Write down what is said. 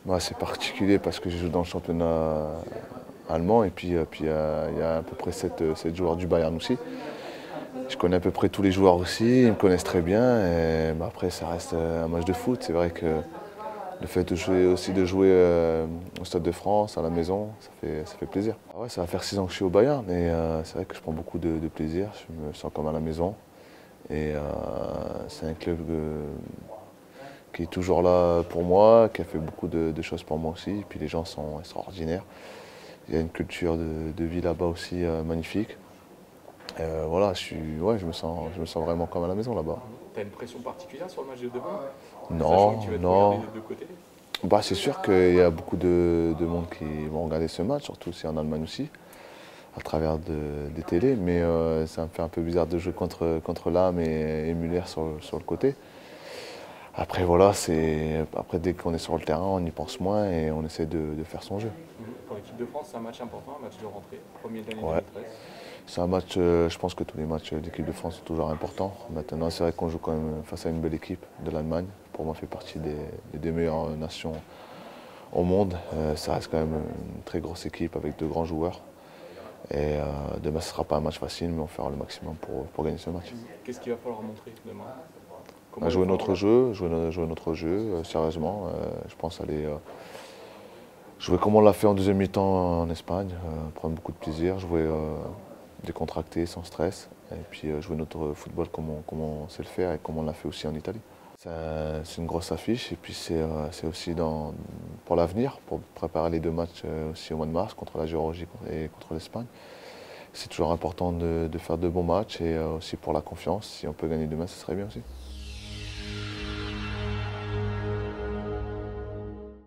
Ouais, c'est particulier parce que je joue dans le championnat allemand et puis il y a à peu près 7 joueurs du Bayern aussi. Je connais à peu près tous les joueurs aussi, ils me connaissent très bien. Et bah, après, ça reste un match de foot. C'est vrai que le fait de jouer, aussi de jouer au Stade de France, à la maison, ça fait plaisir. Ah ouais, ça va faire 6 ans que je suis au Bayern et c'est vrai que je prends beaucoup de plaisir. Je me sens comme à la maison. Et c'est un club qui est toujours là pour moi, qui a fait beaucoup de choses pour moi aussi. Et puis les gens sont extraordinaires. Il y a une culture de vie là-bas aussi magnifique. Voilà, ouais, je me sens vraiment comme à la maison là-bas. T'as une pression particulière sur le match de demain? Sachant que tu Non, vas te regarder non. des deux côtés. Bah, c'est sûr qu'il y a beaucoup de monde qui vont regarder ce match, surtout aussi en Allemagne aussi, à travers des télés. Mais ça me fait un peu bizarre de jouer contre Lahm et Müller sur le côté. Après, voilà, après, dès qu'on est sur le terrain, on y pense moins et on essaie de faire son jeu. Pour l'équipe de France, c'est un match important, un match de rentrée, premier de l'année Ouais. 2013. C'est un match, je pense que tous les matchs d'équipe de France sont toujours importants. Maintenant, c'est vrai qu'on joue quand même face à une belle équipe de l'Allemagne. Pour moi, fait partie des meilleures nations au monde. Ça reste quand même une très grosse équipe avec de grands joueurs. Et demain, ce ne sera pas un match facile, mais on fera le maximum pour gagner ce match. Qu'est-ce qu'il va falloir montrer demain? Comment À il va jouer falloir notre jouer? jeu, jouer notre jeu, sérieusement. Je pense aller jouer comme on l'a fait en deuxième mi-temps en Espagne, prendre beaucoup de plaisir, jouer décontracté, sans stress, et puis jouer notre football comme on sait le faire et comme on l'a fait aussi en Italie. C'est une grosse affiche et puis c'est aussi pour l'avenir, pour préparer les deux matchs aussi au mois de mars contre la Géorgie et contre l'Espagne. C'est toujours important de faire de bons matchs et aussi pour la confiance. Si on peut gagner demain, ce serait bien aussi.